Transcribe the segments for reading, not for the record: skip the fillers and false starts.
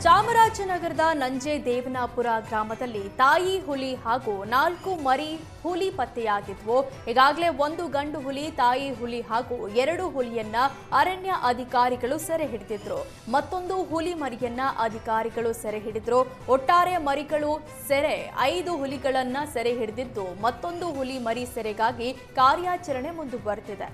ಚಾಮರಾಜನಗರದ ನಂಜೆ ದೇವನಾಪುರ ಗ್ರಾಮದಲ್ಲಿ ತಾಯಿ ಹುಲಿ ಹಾಗೂ 4 ಮರಿ ಹುಲಿ ಪತ್ತೆಯಾಗಿದ್ವು. ಈಗಾಗಲೇ 1 ಗಂಡು ಹುಲಿ, ತಾಯಿ ಹುಲಿ ಹಾಗೂ 2 ಹುಲಿಯನ್ನ ಅರಣ್ಯ ಅಧಿಕಾರಿಗಳು ಸೆರೆ ಹಿಡಿದಿದ್ರು. ಮತ್ತೊಂದು ಹುಲಿ ಮರಿಯನ್ನ ಅಧಿಕಾರಿಗಳು ಸೆರೆ ಹಿಡಿದ್ರು. ಒಟ್ಟಾರೆ ಮರಿಗಳು ಸೆರೆ 5 ಹುಲಿಗಳನ್ನ ಸೆರೆ ಹಿಡಿದಿದ್ದು ಮತ್ತೊಂದು ಹುಲಿ ಮರಿ ಸೆರೆಗಾಗಿ ಕಾರ್ಯಾಚರಣೆ ಮುಂದುವರೆದಿದೆ.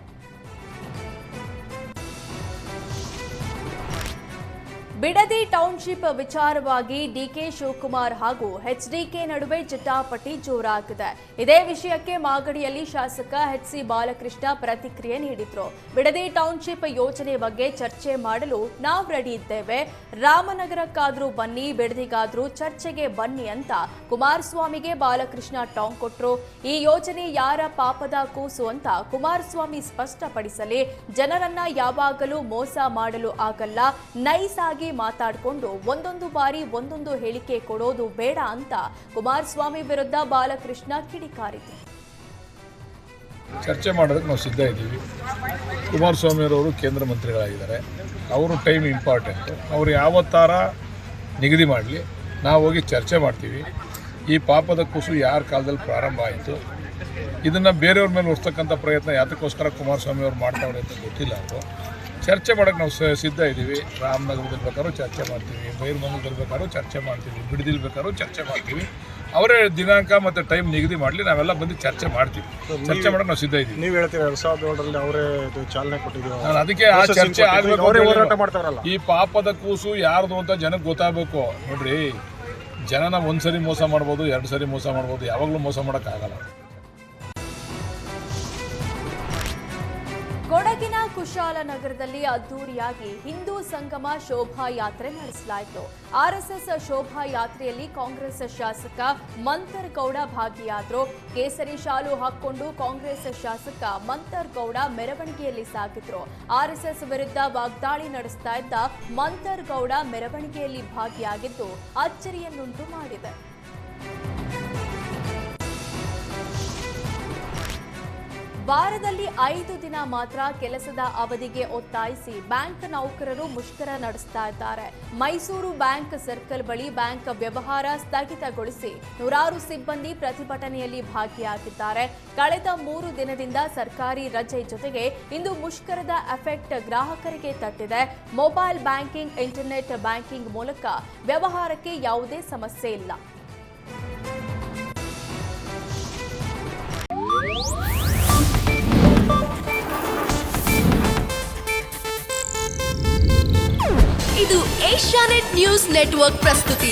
ಬಿಡದಿ ಟೌನ್ಶಿಪ್ ವಿಚಾರವಾಗಿ ಡಿಕೆ ಶಿವಕುಮಾರ್ ಹಾಗೂ ಎಚ್ಡಿಕೆ ನಡುವೆ ಜಟಾಪಟಿ ಜೋರಾಗಿದೆ. ಇದೇ ವಿಷಯಕ್ಕೆ ಮಾಗಡಿಯಲ್ಲಿ ಶಾಸಕ ಎಚ್ಸಿ ಬಾಲಕೃಷ್ಣ ಪ್ರತಿಕ್ರಿಯೆ ನೀಡಿದ್ರು. ಬಿಡದಿ ಟೌನ್ಶಿಪ್ ಯೋಜನೆ ಬಗ್ಗೆ ಚರ್ಚೆ ಮಾಡಲು ನಾವು ರೆಡಿ ಇದ್ದೇವೆ, ರಾಮನಗರಕ್ಕಾದ್ರೂ ಬನ್ನಿ, ಬಿಡದಿಗಾದ್ರೂ ಚರ್ಚೆಗೆ ಬನ್ನಿ ಅಂತ ಕುಮಾರಸ್ವಾಮಿಗೆ ಬಾಲಕೃಷ್ಣ ಟಾಂಗ್ ಕೊಟ್ರು. ಈ ಯೋಜನೆ ಯಾರ ಪಾಪದ ಕೂಸು ಅಂತ ಕುಮಾರಸ್ವಾಮಿ ಸ್ಪಷ್ಟಪಡಿಸಲಿ. ಜನರನ್ನ ಯಾವಾಗಲೂ ಮೋಸ ಮಾಡಲು ಆಗಲ್ಲ, ನೈಸ್ ಆಗಿ ಮಾತಾಡಿಕೊಂಡು ಒಂದೊಂದು ಬಾರಿ ಒಂದೊಂದು ಹೇಳಿಕೆ ಕೊಡೋದು ಬೇಡ ಅಂತ ಕುಮಾರಸ್ವಾಮಿ ವಿರುದ್ಧ ಬಾಲಕೃಷ್ಣ ಕಿಡಿಕಾರಿದ್ರು. ಚರ್ಚೆ ಮಾಡೋದಕ್ಕೆ ನಾವು ಸಿದ್ಧ ಇದ್ದೀವಿ. ಕುಮಾರಸ್ವಾಮಿ ಅವರು ಕೇಂದ್ರ ಮಂತ್ರಿಗಳಾಗಿದ್ದಾರೆ, ಅವರು ಟೈಮ್ ಇಂಪಾರ್ಟೆಂಟ್. ಅವರು ಯಾವತ್ತಾರ ನಿಗದಿ ಮಾಡಲಿ, ನಾವು ಹೋಗಿ ಚರ್ಚೆ ಮಾಡ್ತೀವಿ. ಈ ಪಾಪದ ಕೂಸು ಯಾರ ಕಾಲದಲ್ಲಿ ಪ್ರಾರಂಭ ಆಯಿತು, ಇದನ್ನು ಬೇರೆಯವ್ರ ಮೇಲೆ ಹೊರ್ತಕ್ಕಂಥ ಪ್ರಯತ್ನ ಯಾತಕ್ಕೋಸ್ಕರ ಕುಮಾರಸ್ವಾಮಿ ಅವರು ಮಾಡ್ತಾವ್ರೆ ಅಂತ ಗೊತ್ತಿಲ್ಲ. ಅವರು ಚರ್ಚೆ ಮಾಡೋಕ್ಕೆ ನಾವು ಸಿದ್ಧ ಇದ್ದೀವಿ. ರಾಮನಗರದಲ್ಲಿ ಬೇಕಾದ್ರೂ ಚರ್ಚೆ ಮಾಡ್ತೀವಿ, ಬೈರಮಂಗಲದಲ್ಲಿ ಬೇಕಾದ್ರೂ ಚರ್ಚೆ ಮಾಡ್ತೀವಿ, ಬಿಡದಿಲ್ ಬೇಕಾದ್ರೂ ಚರ್ಚೆ ಮಾಡ್ತೀವಿ. ಅವರೇ ದಿನಾಂಕ ಮತ್ತು ಟೈಮ್ ನಿಗದಿ ಮಾಡಲಿ, ನಾವೆಲ್ಲ ಬಂದು ಚರ್ಚೆ ಮಾಡ್ತೀವಿ. ಚರ್ಚೆ ಮಾಡೋಕ್ಕೆ ನಾವು ಸಿದ್ಧ ಇದ್ದೀವಿ. ನೀವು ಹೇಳ್ತೀರಾ 2007ರಲ್ಲಿ ಅವರೇ ಚಾಲನೆ ಕೊಟ್ಟಿದ್ದೀವಿ. ನಾನು ಅದಕ್ಕೆ ಆ ಚರ್ಚೆ ಆಗಬೇಕು. ಈ ಪಾಪದ ಕೂಸು ಯಾರ್ದು ಅಂತ ಜನಕ್ಕೆ ಗೊತ್ತಾಗಬೇಕು. ನೋಡ್ರಿ, ಜನನ ಒಂದ್ಸರಿ ಮೋಸ ಮಾಡ್ಬೋದು, 2 ಸರಿ ಮೋಸ ಮಾಡ್ಬೋದು, ಯಾವಾಗಲೂ ಮೋಸ ಮಾಡೋಕ್ಕಾಗಲ್ಲ. ಕೊಡಗಿನ ಕುಶಾಲನಗರದಲ್ಲಿ ಅದ್ದೂರಿಯಾಗಿ ಹಿಂದೂ ಸಂಗಮ ಶೋಭಾಯಾತ್ರೆ ನಡೆಸಲಾಯಿತು. ಆರ್ಎಸ್ಎಸ್ ಶೋಭಾಯಾತ್ರೆಯಲ್ಲಿ ಕಾಂಗ್ರೆಸ್ ಶಾಸಕ ಮಂತರ್ ಗೌಡ ಭಾಗಿಯಾದರು. ಕೇಸರಿ ಶಾಲು ಹಾಕಿಕೊಂಡು ಕಾಂಗ್ರೆಸ್ ಶಾಸಕ ಮಂತರ್ ಗೌಡ ಮೆರವಣಿಗೆಯಲ್ಲಿ ಸಾಗಿದ್ರು. ಆರ್ಎಸ್ಎಸ್ ವಿರುದ್ಧ ವಾಗ್ದಾಳಿ ನಡೆಸ್ತಾ ಇದ್ದ ಮಂತರ್ ಗೌಡ ಮೆರವಣಿಗೆಯಲ್ಲಿ ಭಾಗಿಯಾಗಿದ್ದು ಅಚ್ಚರಿಯನ್ನುಂಟು ಮಾಡಿದೆ. ವಾರದಲ್ಲಿ 5 ದಿನ ಮಾತ್ರ ಕೆಲಸದ ಅವಧಿಗೆ ಒತ್ತಾಯಿಸಿ ಬ್ಯಾಂಕ್ ನೌಕರರು ಮುಷ್ಕರ ನಡೆಸ್ತಾ ಇದ್ದಾರೆ. ಮೈಸೂರು ಬ್ಯಾಂಕ್ ಸರ್ಕಲ್ ಬಳಿ ಬ್ಯಾಂಕ್ ವ್ಯವಹಾರ ಸ್ಥಗಿತಗೊಳಿಸಿ ನೂರಾರು ಸಿಬ್ಬಂದಿ ಪ್ರತಿಭಟನೆಯಲ್ಲಿ ಭಾಗಿಯಾಗಿದ್ದಾರೆ. ಕಳೆದ 3 ದಿನದಿಂದ ಸರ್ಕಾರಿ ರಜೆ ಜೊತೆಗೆ ಇಂದು ಮುಷ್ಕರದ ಎಫೆಕ್ಟ್ ಗ್ರಾಹಕರಿಗೆ ತಟ್ಟಿದೆ. ಮೊಬೈಲ್ ಬ್ಯಾಂಕಿಂಗ್, ಇಂಟರ್ನೆಟ್ ಬ್ಯಾಂಕಿಂಗ್ ಮೂಲಕ ವ್ಯವಹಾರಕ್ಕೆ ಯಾವುದೇ ಸಮಸ್ಯೆ ಇಲ್ಲ. ಇದು ಏಷ್ಯಾನೆಟ್ ನ್ಯೂಸ್ ನೆಟ್ವರ್ಕ್ ಪ್ರಸ್ತುತಿ.